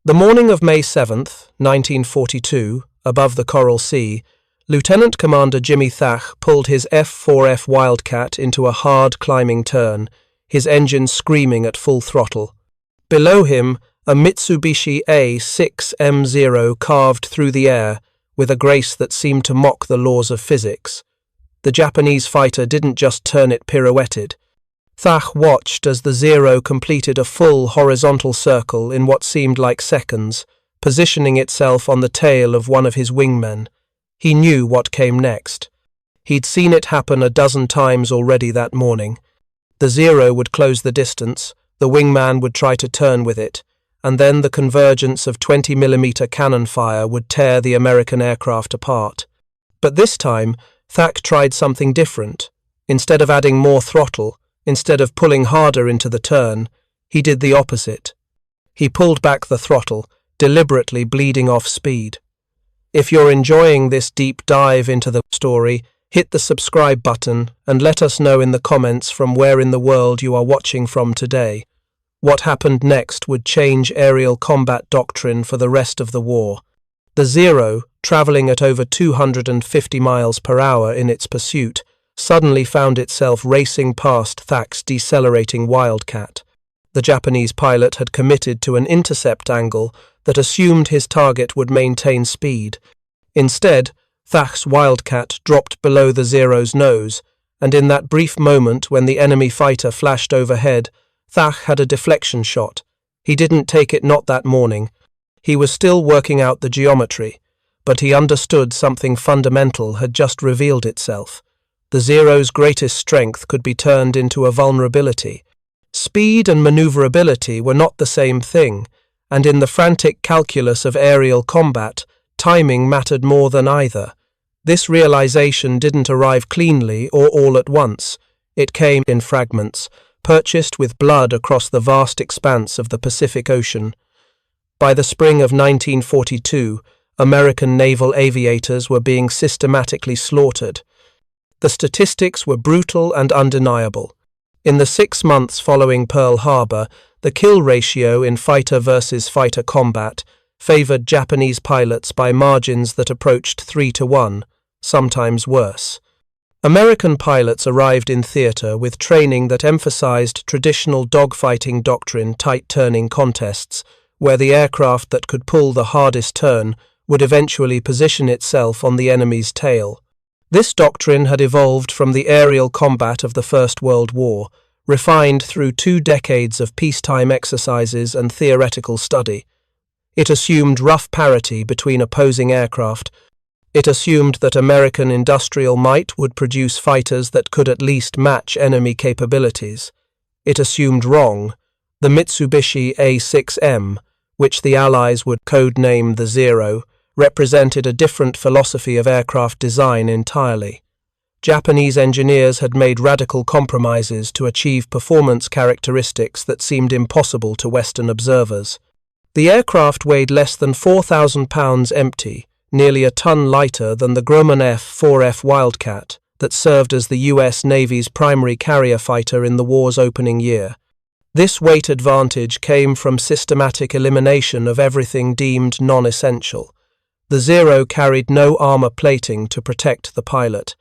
The morning of May 7th, 1942, above the Coral Sea, Lieutenant Commander Jimmy Thach pulled his F-4F Wildcat into a hard climbing turn, his engine screaming at full throttle. Below him, a Mitsubishi A6M Zero carved through the air with a grace that seemed to mock the laws of physics. The Japanese fighter didn't just turn it pirouetted. Thach watched as the Zero completed a full horizontal circle in what seemed like seconds, positioning itself on the tail of one of his wingmen. He knew what came next. He'd seen it happen a dozen times already that morning. The Zero would close the distance, the wingman would try to turn with it, and then the convergence of 20mm cannon fire would tear the American aircraft apart. But this time, Thach tried something different. Instead of adding more throttle, instead of pulling harder into the turn, he did the opposite. He pulled back the throttle, deliberately bleeding off speed. If you're enjoying this deep dive into the story, hit the subscribe button and let us know in the comments from where in the world you are watching from today. What happened next would change aerial combat doctrine for the rest of the war. The Zero, traveling at over 250 miles per hour in its pursuit, suddenly found itself racing past Thach's decelerating Wildcat. The Japanese pilot had committed to an intercept angle that assumed his target would maintain speed. Instead, Thach's Wildcat dropped below the Zero's nose, and in that brief moment when the enemy fighter flashed overhead, Thach had a deflection shot. He didn't take it not that morning. He was still working out the geometry, but he understood something fundamental had just revealed itself. The Zero's greatest strength could be turned into a vulnerability. Speed and maneuverability were not the same thing, and in the frantic calculus of aerial combat, timing mattered more than either. This realization didn't arrive cleanly or all at once. It came in fragments, purchased with blood across the vast expanse of the Pacific Ocean. By the spring of 1942, American naval aviators were being systematically slaughtered. The statistics were brutal and undeniable. In the 6 months following Pearl Harbor, the kill ratio in fighter versus fighter combat favored Japanese pilots by margins that approached 3-1, sometimes worse. American pilots arrived in theater with training that emphasized traditional dogfighting doctrine, tight turning contests, where the aircraft that could pull the hardest turn would eventually position itself on the enemy's tail. This doctrine had evolved from the aerial combat of the First World War, refined through 2 decades of peacetime exercises and theoretical study. It assumed rough parity between opposing aircraft. It assumed that American industrial might would produce fighters that could at least match enemy capabilities. It assumed wrong. The Mitsubishi A6M, which the Allies would codename the Zero, represented a different philosophy of aircraft design entirely. Japanese engineers had made radical compromises to achieve performance characteristics that seemed impossible to Western observers. The aircraft weighed less than 4,000 pounds empty, nearly a ton lighter than the Grumman F-4F Wildcat that served as the US Navy's primary carrier fighter in the war's opening year. This weight advantage came from systematic elimination of everything deemed non-essential. The Zero carried no armor plating to protect the pilot.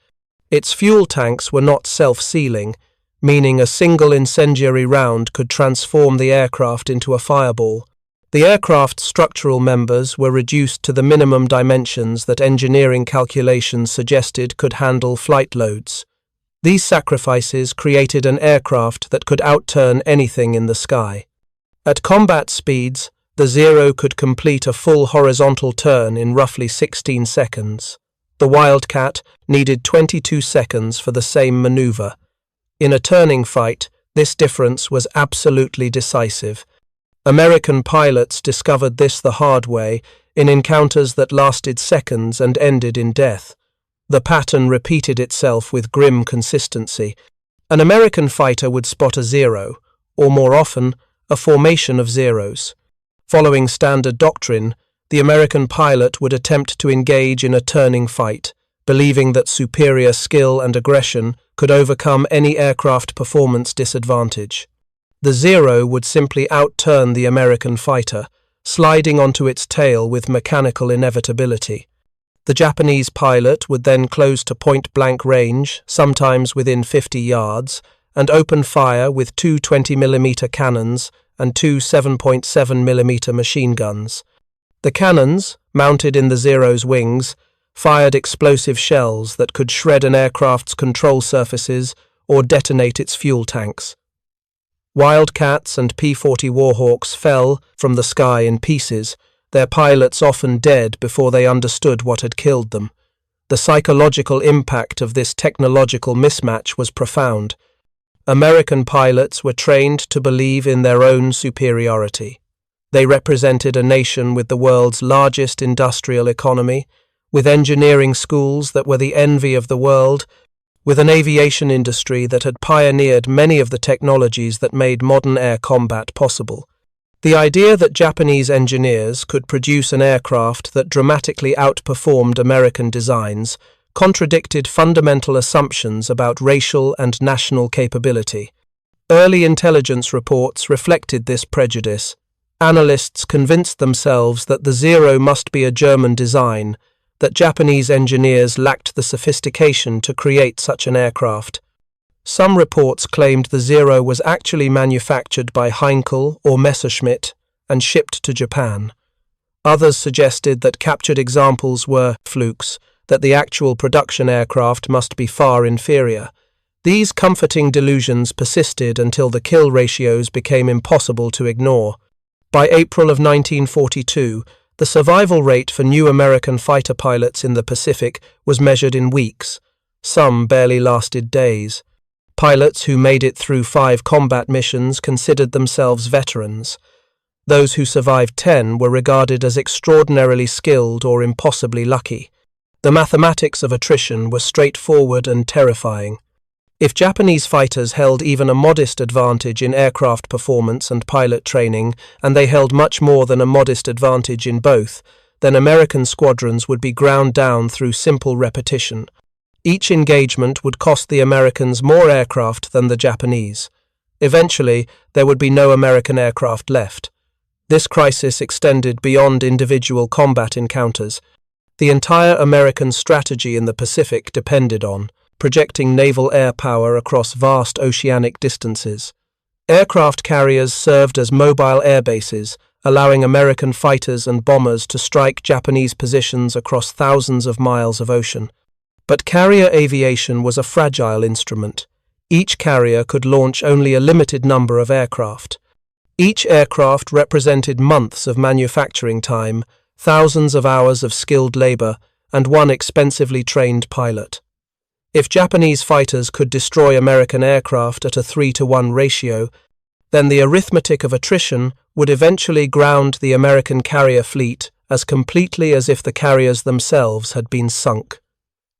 Its fuel tanks were not self-sealing, meaning a single incendiary round could transform the aircraft into a fireball. The aircraft's structural members were reduced to the minimum dimensions that engineering calculations suggested could handle flight loads. These sacrifices created an aircraft that could outturn anything in the sky. At combat speeds, the Zero could complete a full horizontal turn in roughly 16 seconds. The Wildcat needed 22 seconds for the same maneuver. In a turning fight, this difference was absolutely decisive. American pilots discovered this the hard way in encounters that lasted seconds and ended in death. The pattern repeated itself with grim consistency. An American fighter would spot a Zero, or more often, a formation of Zeros. Following standard doctrine, the American pilot would attempt to engage in a turning fight, believing that superior skill and aggression could overcome any aircraft performance disadvantage. The Zero would simply outturn the American fighter, sliding onto its tail with mechanical inevitability. The Japanese pilot would then close to point-blank range, sometimes within 50 yards, and open fire with two 20mm cannons and two 7.7mm machine guns. The cannons, mounted in the Zero's wings, fired explosive shells that could shred an aircraft's control surfaces or detonate its fuel tanks. Wildcats and P-40 Warhawks fell from the sky in pieces, their pilots often dead before they understood what had killed them. The psychological impact of this technological mismatch was profound. American pilots were trained to believe in their own superiority. They represented a nation with the world's largest industrial economy, with engineering schools that were the envy of the world, with an aviation industry that had pioneered many of the technologies that made modern air combat possible. The idea that Japanese engineers could produce an aircraft that dramatically outperformed American designs contradicted fundamental assumptions about racial and national capability. Early intelligence reports reflected this prejudice. Analysts convinced themselves that the Zero must be a German design, that Japanese engineers lacked the sophistication to create such an aircraft. Some reports claimed the Zero was actually manufactured by Heinkel or Messerschmitt and shipped to Japan. Others suggested that captured examples were flukes, that the actual production aircraft must be far inferior. These comforting delusions persisted until the kill ratios became impossible to ignore. By April of 1942, the survival rate for new American fighter pilots in the Pacific was measured in weeks. Some barely lasted days. Pilots who made it through 5 combat missions considered themselves veterans. Those who survived 10 were regarded as extraordinarily skilled or impossibly lucky. The mathematics of attrition were straightforward and terrifying. If Japanese fighters held even a modest advantage in aircraft performance and pilot training, and they held much more than a modest advantage in both, then American squadrons would be ground down through simple repetition. Each engagement would cost the Americans more aircraft than the Japanese. Eventually, there would be no American aircraft left. This crisis extended beyond individual combat encounters. The entire American strategy in the Pacific depended on projecting naval air power across vast oceanic distances. Aircraft carriers served as mobile air bases, allowing American fighters and bombers to strike Japanese positions across thousands of miles of ocean. But carrier aviation was a fragile instrument. Each carrier could launch only a limited number of aircraft. Each aircraft represented months of manufacturing time, thousands of hours of skilled labor, and one expensively trained pilot. If Japanese fighters could destroy American aircraft at a 3-to-1 ratio, then the arithmetic of attrition would eventually ground the American carrier fleet as completely as if the carriers themselves had been sunk.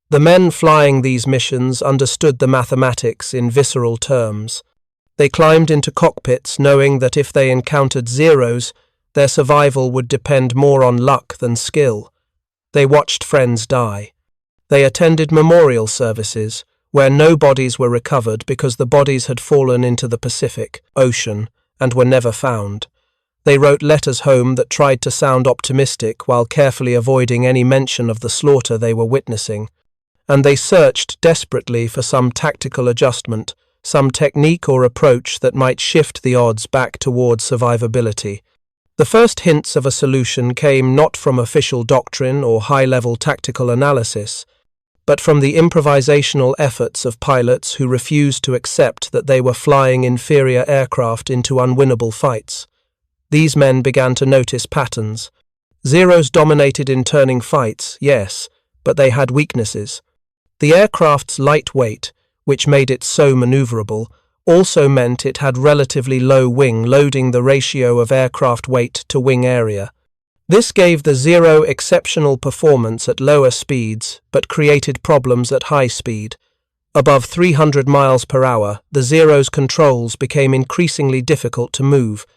The men flying these missions understood the mathematics in visceral terms. They climbed into cockpits knowing that if they encountered Zeros, their survival would depend more on luck than skill. They watched friends die. They attended memorial services, where no bodies were recovered because the bodies had fallen into the Pacific Ocean and were never found. They wrote letters home that tried to sound optimistic while carefully avoiding any mention of the slaughter they were witnessing. And they searched desperately for some tactical adjustment, some technique or approach that might shift the odds back towards survivability. The first hints of a solution came not from official doctrine or high-level tactical analysis, but from the improvisational efforts of pilots who refused to accept that they were flying inferior aircraft into unwinnable fights. These men began to notice patterns. Zeros dominated in turning fights, yes, but they had weaknesses. The aircraft's light weight, which made it so maneuverable, also meant it had relatively low wing loading, the ratio of aircraft weight to wing area. This gave the Zero exceptional performance at lower speeds, but created problems at high speed. Above 300 miles per hour, the Zero's controls became increasingly difficult to move.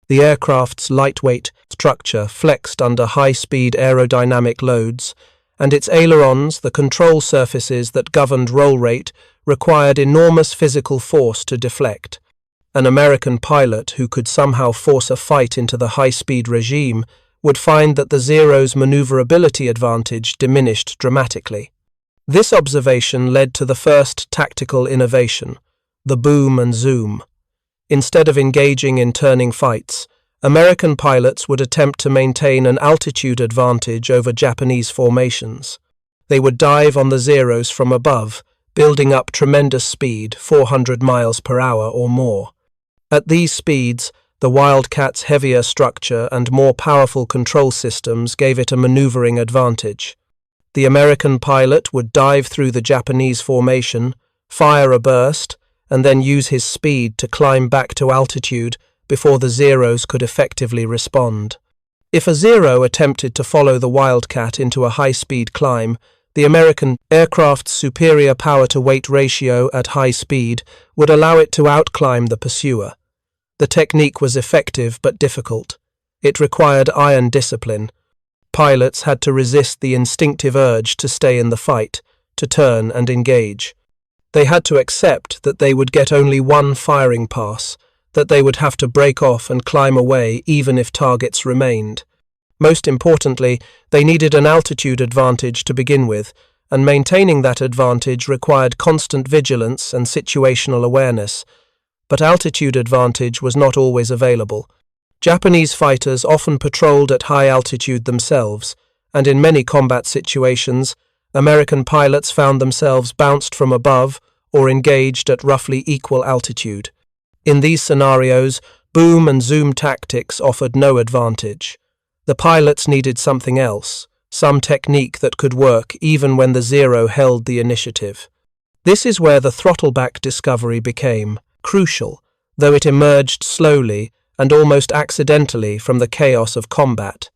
The aircraft's lightweight structure flexed under high-speed aerodynamic loads, and its ailerons, the control surfaces that governed roll rate, required enormous physical force to deflect. An American pilot who could somehow force a fight into the high-speed regime would find that the Zero's maneuverability advantage diminished dramatically. This observation led to the first tactical innovation, the boom and zoom. Instead of engaging in turning fights, American pilots would attempt to maintain an altitude advantage over Japanese formations. They would dive on the Zeros from above, building up tremendous speed, 400 miles per hour or more. At these speeds, the Wildcat's heavier structure and more powerful control systems gave it a maneuvering advantage. The American pilot would dive through the Japanese formation, fire a burst, and then use his speed to climb back to altitude before the Zeros could effectively respond. If a Zero attempted to follow the Wildcat into a high-speed climb, the American aircraft's superior power-to-weight ratio at high speed would allow it to outclimb the pursuer. The technique was effective but difficult. It required iron discipline. Pilots had to resist the instinctive urge to stay in the fight, to turn and engage. They had to accept that they would get only one firing pass, that they would have to break off and climb away even if targets remained. Most importantly, they needed an altitude advantage to begin with, and maintaining that advantage required constant vigilance and situational awareness. But altitude advantage was not always available. Japanese fighters often patrolled at high altitude themselves, and in many combat situations, American pilots found themselves bounced from above or engaged at roughly equal altitude. In these scenarios, boom and zoom tactics offered no advantage. The pilots needed something else, some technique that could work even when the Zero held the initiative. This is where the throttle-back discovery became crucial, though it emerged slowly and almost accidentally from the chaos of combat.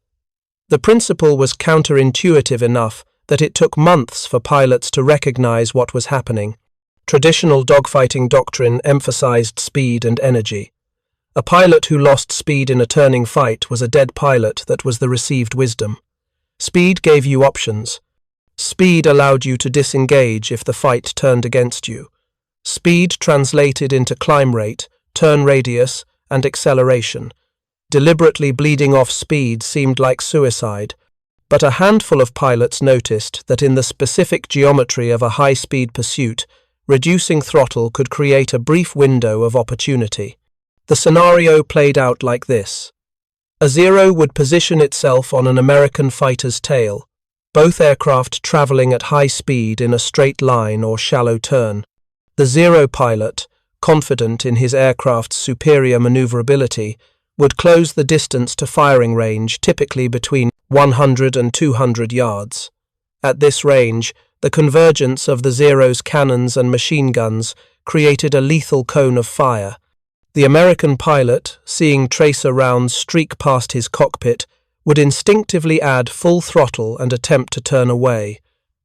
The principle was counterintuitive enough that it took months for pilots to recognize what was happening. Traditional dogfighting doctrine emphasized speed and energy. A pilot who lost speed in a turning fight was a dead pilot that was the received wisdom. Speed gave you options. Speed allowed you to disengage if the fight turned against you. Speed translated into climb rate, turn radius, and acceleration. Deliberately bleeding off speed seemed like suicide, but a handful of pilots noticed that in the specific geometry of a high-speed pursuit, reducing throttle could create a brief window of opportunity. The scenario played out like this. A Zero would position itself on an American fighter's tail, both aircraft traveling at high speed in a straight line or shallow turn. The Zero pilot, confident in his aircraft's superior maneuverability, would close the distance to firing range, typically between 100 and 200 yards. At this range, the convergence of the Zero's cannons and machine guns created a lethal cone of fire. The American pilot, seeing tracer rounds streak past his cockpit, would instinctively add full throttle and attempt to turn away.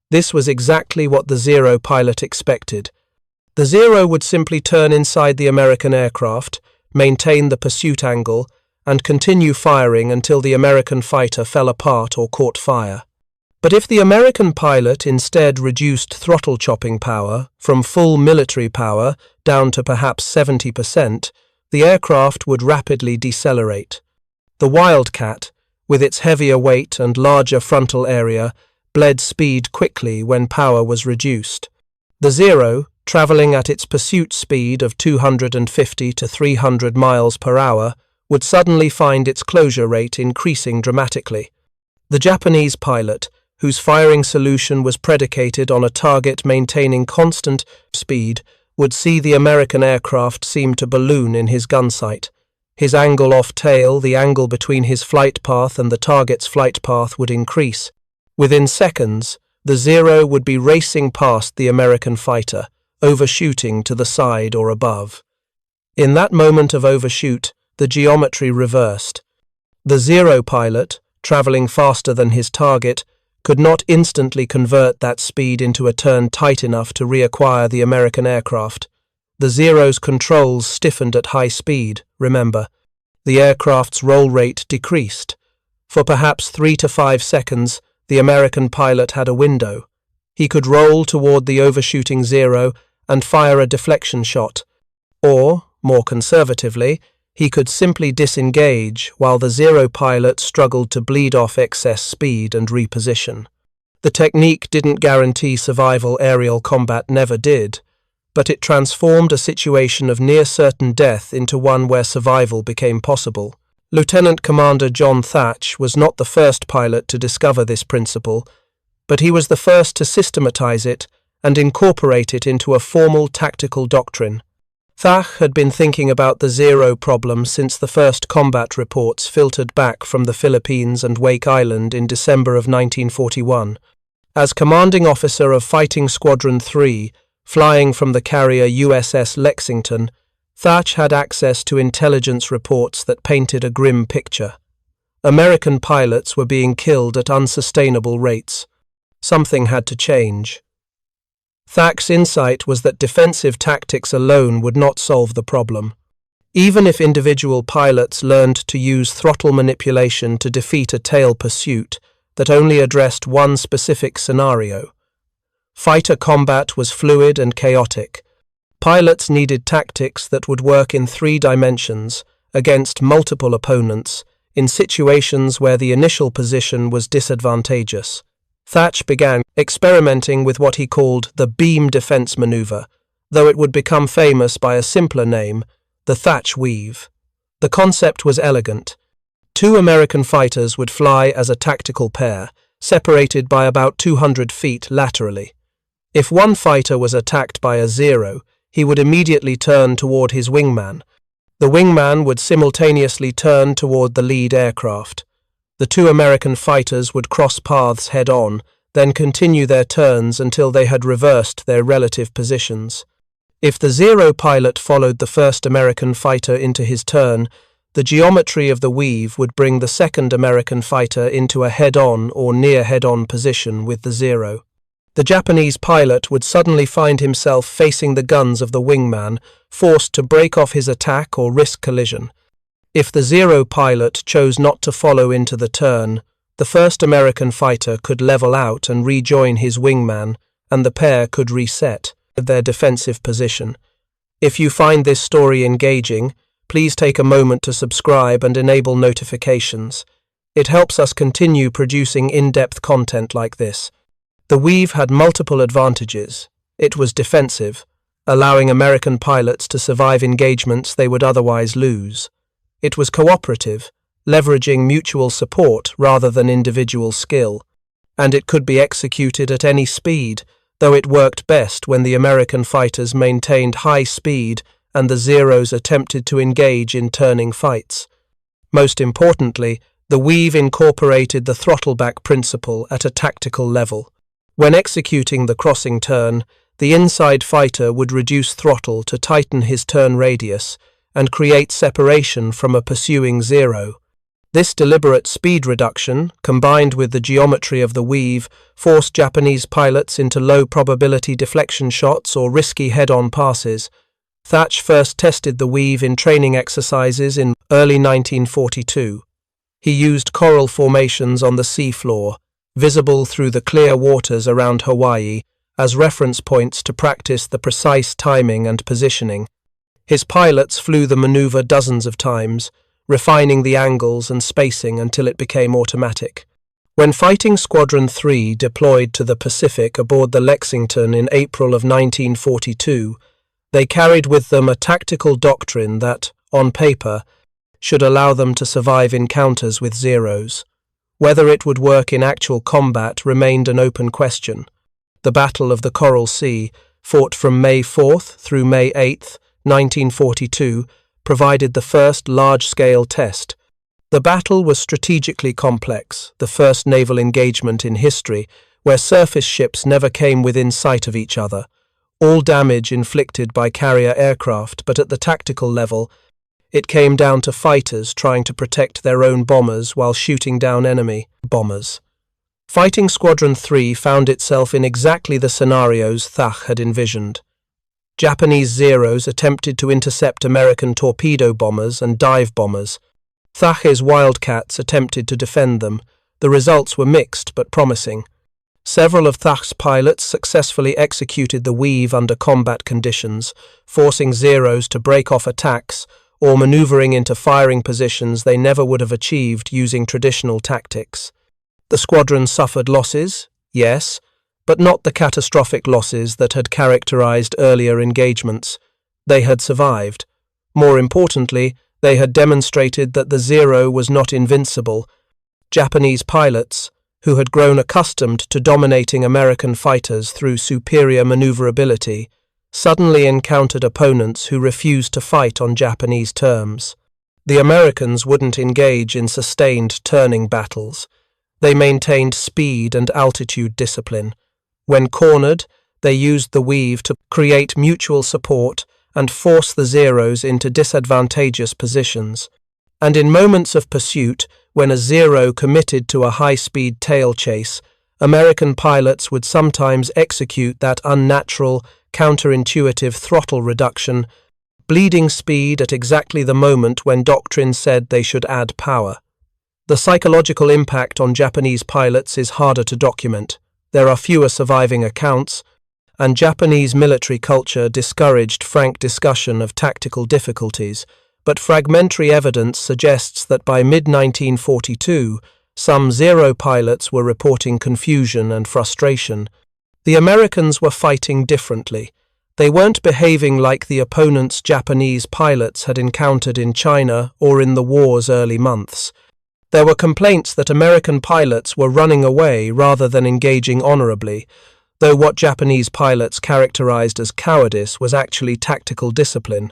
This was exactly what the Zero pilot expected. The Zero would simply turn inside the American aircraft, maintain the pursuit angle, and continue firing until the American fighter fell apart or caught fire. But if the American pilot instead reduced throttle chopping power from full military power down to perhaps 70%, the aircraft would rapidly decelerate. The Wildcat, with its heavier weight and larger frontal area, bled speed quickly when power was reduced. The Zero, traveling at its pursuit speed of 250 to 300 miles per hour, would suddenly find its closure rate increasing dramatically. The Japanese pilot, whose firing solution was predicated on a target maintaining constant speed, would see the American aircraft seem to balloon in his gun sight. His angle off tail, the angle between his flight path and the target's flight path, would increase. Within seconds, the Zero would be racing past the American fighter, overshooting to the side or above. In that moment of overshoot, the geometry reversed. The Zero pilot, traveling faster than his target, could not instantly convert that speed into a turn tight enough to reacquire the American aircraft. The Zero's controls stiffened at high speed, remember. The aircraft's roll rate decreased. For perhaps 3 to 5 seconds, the American pilot had a window. He could roll toward the overshooting Zero and fire a deflection shot. Or, More conservatively, he could simply disengage while the Zero pilot struggled to bleed off excess speed and reposition. The technique didn't guarantee survival. Aerial combat never did, but it transformed a situation of near-certain death into one where survival became possible. Lieutenant Commander John Thatch was not the first pilot to discover this principle, but he was the first to systematize it and incorporate it into a formal tactical doctrine. Thatch had been thinking about the Zero problem since the first combat reports filtered back from the Philippines and Wake Island in December of 1941. As commanding officer of Fighting Squadron 3, flying from the carrier USS Lexington, Thatch had access to intelligence reports that painted a grim picture. American pilots were being killed at unsustainable rates. Something had to change. Thatch's insight was that defensive tactics alone would not solve the problem. Even if individual pilots learned to use throttle manipulation to defeat a tail pursuit that only addressed one specific scenario. Fighter combat was fluid and chaotic. Pilots needed tactics that would work in 3 dimensions against multiple opponents in situations where the initial position was disadvantageous. Thatch began experimenting with what he called the beam defense maneuver, though it would become famous by a simpler name, the Thatch weave. The concept was elegant. 2 American fighters would fly as a tactical pair, separated by about 200 feet laterally. If one fighter was attacked by a Zero, he would immediately turn toward his wingman. The wingman would simultaneously turn toward the lead aircraft. The 2 American fighters would cross paths head-on, then continue their turns until they had reversed their relative positions. If the Zero pilot followed the first American fighter into his turn, the geometry of the weave would bring the second American fighter into a head-on or near head-on position with the Zero. The Japanese pilot would suddenly find himself facing the guns of the wingman, forced to break off his attack or risk collision. If the Zero pilot chose not to follow into the turn, the first American fighter could level out and rejoin his wingman, and the pair could reset their defensive position. If you find this story engaging, please take a moment to subscribe and enable notifications. It helps us continue producing in-depth content like this. The weave had multiple advantages. It was defensive, allowing American pilots to survive engagements they would otherwise lose. It was cooperative, leveraging mutual support rather than individual skill, and it could be executed at any speed, though it worked best when the American fighters maintained high speed and the Zeros attempted to engage in turning fights. Most importantly, the weave incorporated the throttle-back principle at a tactical level. When executing the crossing turn, the inside fighter would reduce throttle to tighten his turn radius and create separation from a pursuing Zero. This deliberate speed reduction, combined with the geometry of the weave, forced Japanese pilots into low-probability deflection shots or risky head-on passes. Thatch first tested the weave in training exercises in early 1942. He used coral formations on the seafloor, visible through the clear waters around Hawaii, as reference points to practice the precise timing and positioning. His pilots flew the maneuver dozens of times, refining the angles and spacing until it became automatic. When Fighting Squadron 3 deployed to the Pacific aboard the Lexington in April of 1942, they carried with them a tactical doctrine that, on paper, should allow them to survive encounters with Zeros. Whether it would work in actual combat remained an open question. The Battle of the Coral Sea, fought from May 4th through May 8th, 1942, provided the first large-scale test. The battle was strategically complex, the first naval engagement in history, where surface ships never came within sight of each other. All damage inflicted by carrier aircraft, but at the tactical level, it came down to fighters trying to protect their own bombers while shooting down enemy bombers. Fighting Squadron 3 found itself in exactly the scenarios Thatch had envisioned. Japanese Zeros attempted to intercept American torpedo bombers and dive bombers. Thatch's Wildcats attempted to defend them. The results were mixed but promising. Several of Thach's pilots successfully executed the weave under combat conditions, forcing Zeros to break off attacks or maneuvering into firing positions they never would have achieved using traditional tactics. The squadron suffered losses, yes, but not the catastrophic losses that had characterized earlier engagements. They had survived. More importantly, they had demonstrated that the Zero was not invincible. Japanese pilots, who had grown accustomed to dominating American fighters through superior maneuverability, suddenly encountered opponents who refused to fight on Japanese terms. The Americans wouldn't engage in sustained turning battles. They maintained speed and altitude discipline. When cornered, they used the weave to create mutual support and force the Zeros into disadvantageous positions. And in moments of pursuit, when a Zero committed to a high-speed tail chase, American pilots would sometimes execute that unnatural, counterintuitive throttle reduction, bleeding speed at exactly the moment when doctrine said they should add power. The psychological impact on Japanese pilots is harder to document. There are fewer surviving accounts, and Japanese military culture discouraged frank discussion of tactical difficulties, but fragmentary evidence suggests that by mid-1942, some Zero pilots were reporting confusion and frustration. The Americans were fighting differently. They weren't behaving like the opponents Japanese pilots had encountered in China or in the war's early months. There were complaints that American pilots were running away rather than engaging honorably, though what Japanese pilots characterized as cowardice was actually tactical discipline.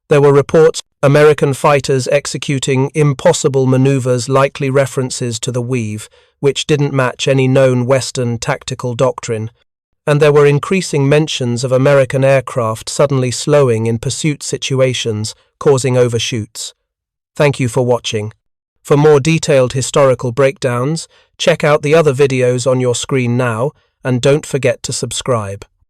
There were reports American fighters executing impossible maneuvers, likely references to the weave, which didn't match any known Western tactical doctrine, and there were increasing mentions of American aircraft suddenly slowing in pursuit situations, causing overshoots. Thank you for watching. For more detailed historical breakdowns, check out the other videos on your screen now, and don't forget to subscribe.